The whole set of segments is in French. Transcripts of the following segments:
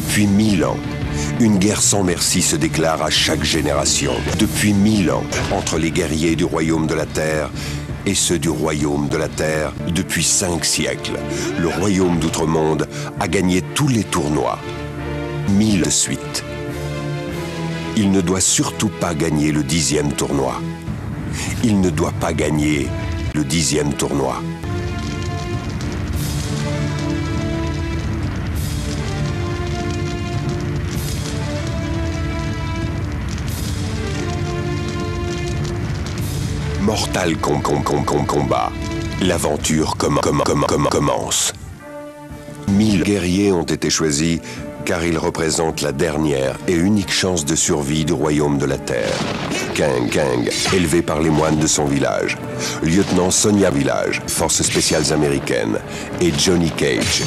Depuis 1000 ans, une guerre sans merci se déclare à chaque génération. Depuis 1000 ans, entre les guerriers du royaume de la Terre et ceux du royaume de la Terre, depuis 5 siècles, le royaume d'Outre-Monde a gagné tous les tournois. 1000 de suite. Il ne doit surtout pas gagner le 10e tournoi. Il ne doit pas gagner le 10e tournoi. Mortal Kombat. L'aventure commence. 1000 guerriers ont été choisis car ils représentent la dernière et unique chance de survie du royaume de la Terre. Kang, élevé par les moines de son village. Lieutenant Sonya Village, forces spéciales américaines. Et Johnny Cage,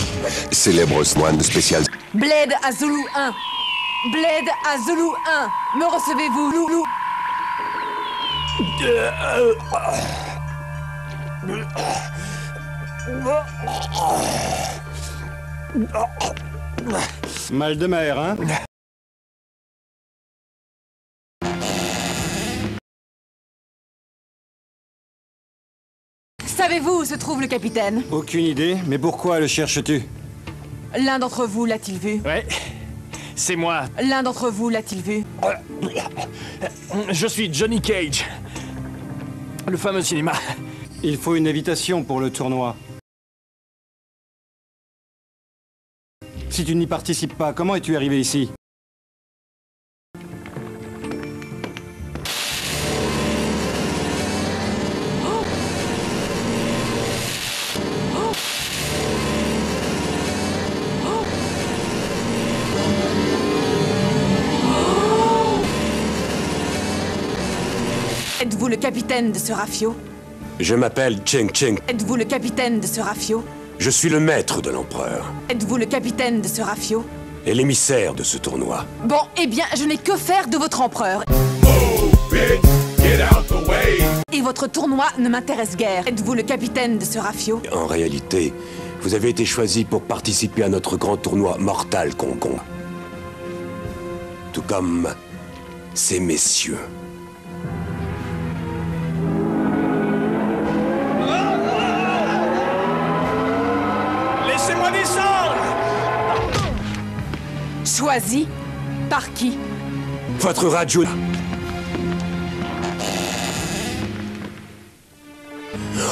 célèbre moine spécial. Blade à Zulu 1. Blade à Zulu 1. Me recevez-vous, Loulou? Mal de mer, hein? Savez-vous où se trouve le capitaine? Aucune idée, mais pourquoi le cherches-tu? L'un d'entre vous l'a-t-il vu? Ouais, c'est moi. L'un d'entre vous l'a-t-il vu? Je suis Johnny Cage. Le fameux cinéma. Il faut une invitation pour le tournoi. Si tu n'y participes pas, comment es-tu arrivé ici? Êtes-vous le capitaine de ce rafio? Je m'appelle Cheng. Êtes-vous le capitaine de ce rafio? Je suis le maître de l'empereur Êtes-vous le capitaine de ce rafio? et l'émissaire de ce tournoi. Bon, eh bien, je n'ai que faire de votre empereur. Et votre tournoi ne m'intéresse guère. Êtes-vous le capitaine de ce rafio? En réalité, vous avez été choisi pour participer à notre grand tournoi Mortal Kombat. Tout comme ces messieurs. Laissez-moi descendre! Choisi par qui? Votre radio...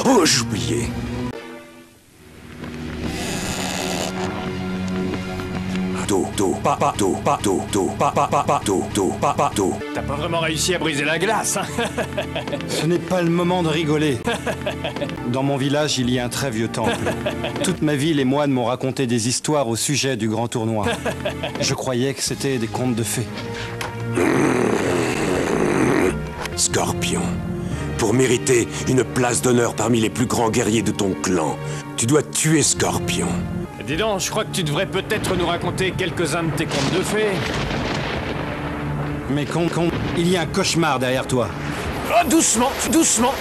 Oh, j'oubliais. T'as pas vraiment réussi à briser la glace, hein? Ce n'est pas le moment de rigoler. Dans mon village, il y a un très vieux temple. Toute ma vie, les moines m'ont raconté des histoires au sujet du grand tournoi. Je croyais que c'était des contes de fées. Scorpion, pour mériter une place d'honneur parmi les plus grands guerriers de ton clan, tu dois tuer Scorpion. Dis donc, je crois que tu devrais peut-être nous raconter quelques-uns de tes contes de fées. Mais il y a un cauchemar derrière toi. Oh, doucement, doucement!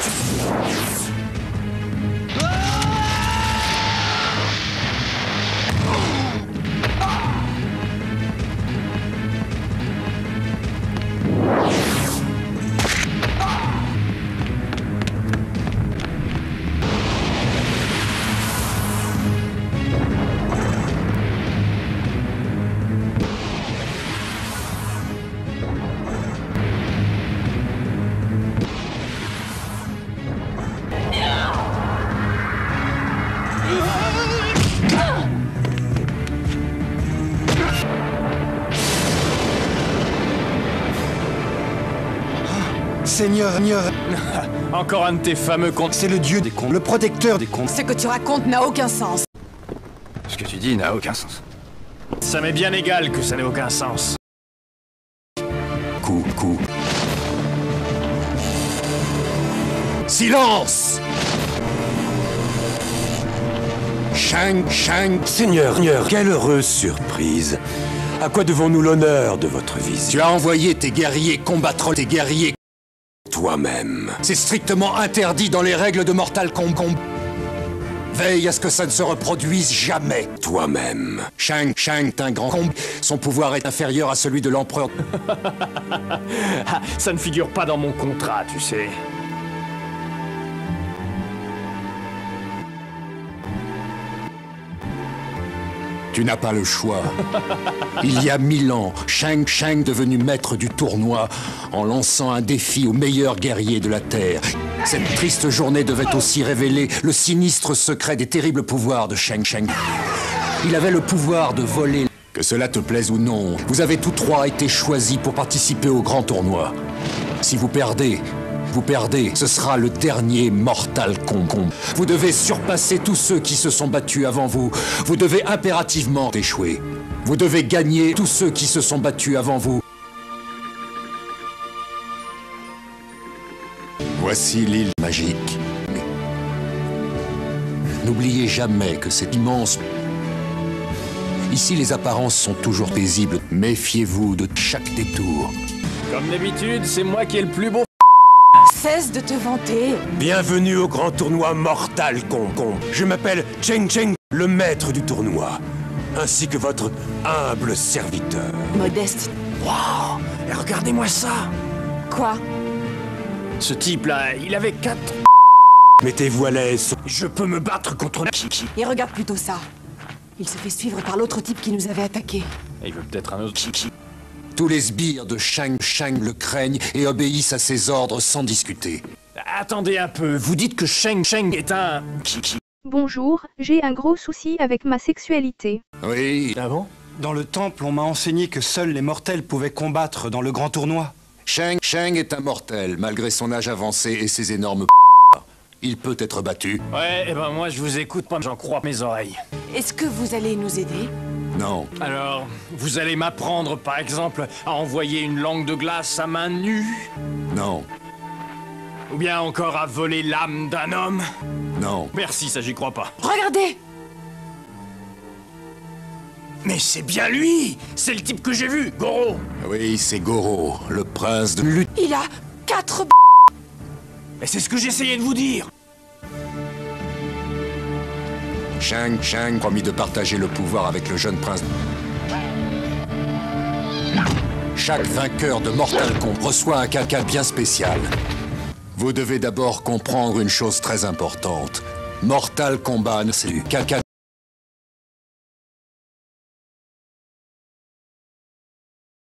Seigneur, Encore un de tes fameux contes. c'est le dieu des contes, le protecteur des contes. Ce que tu racontes n'a aucun sens. Ce que tu dis n'a aucun sens. Ça m'est bien égal que ça n'ait aucun sens. Coup. Silence! Shang, Seigneur, quelle heureuse surprise. À quoi devons-nous l'honneur de votre visite? Tu as envoyé tes guerriers combattre tes guerriers. Toi-même. C'est strictement interdit dans les règles de Mortal Kombat. Veille à ce que ça ne se reproduise jamais. Toi-même. Shang est un grand combe. Son pouvoir est inférieur à celui de l'empereur. Ah, ça ne figure pas dans mon contrat, tu sais. Tu n'as pas le choix. Il y a 1000 ans, Shang devenu maître du tournoi en lançant un défi aux meilleurs guerriers de la Terre. Cette triste journée devait aussi révéler le sinistre secret des terribles pouvoirs de Shang. Il avait le pouvoir de voler. Que cela te plaise ou non, vous avez tous trois été choisis pour participer au grand tournoi. Si vous perdez, ce sera le dernier Mortal Kombat. Vous devez surpasser tous ceux qui se sont battus avant vous. Vous devez impérativement échouer. Vous devez gagner tous ceux qui se sont battus avant vous. Voici l'île magique. N'oubliez jamais que c'est immense. Ici, les apparences sont toujours paisibles. Méfiez-vous de chaque détour. Comme d'habitude, c'est moi qui ai le plus beau. Cesse de te vanter. Bienvenue au grand tournoi Mortal Kombat. Je m'appelle Cheng, le maître du tournoi, ainsi que votre humble serviteur. Modeste. Waouh! Et regardez-moi ça! Quoi? Ce type-là, il avait 4... Mettez-vous à l'aise. Je peux me battre contre Kiki. Et regarde plutôt ça. Il se fait suivre par l'autre type qui nous avait attaqués. Et il veut peut-être un autre Kiki. Tous les sbires de Shang le craignent et obéissent à ses ordres sans discuter. Attendez un peu, vous dites que Shang est un... Kiki. Bonjour, j'ai un gros souci avec ma sexualité. Oui. Ah bon? Dans le temple, on m'a enseigné que seuls les mortels pouvaient combattre dans le grand tournoi. Shang est un mortel, malgré son âge avancé et ses énormes Il peut être battu. Ouais, et ben moi je vous écoute pas, j'en crois mes oreilles. Est-ce que vous allez nous aider? Non. Alors, vous allez m'apprendre par exemple à envoyer une langue de glace à main nue? Non. Ou bien encore à voler l'âme d'un homme? Non. Merci, ça j'y crois pas. Regardez! Mais c'est bien lui! C'est le type que j'ai vu, Goro! Oui, c'est Goro, le prince de lutte. Il a 4 Mais c'est ce que j'essayais de vous dire! Shang promis de partager le pouvoir avec le jeune prince. Chaque vainqueur de Mortal Kombat reçoit un caca bien spécial. Vous devez d'abord comprendre une chose très importante. Mortal Kombat, c'est du caca.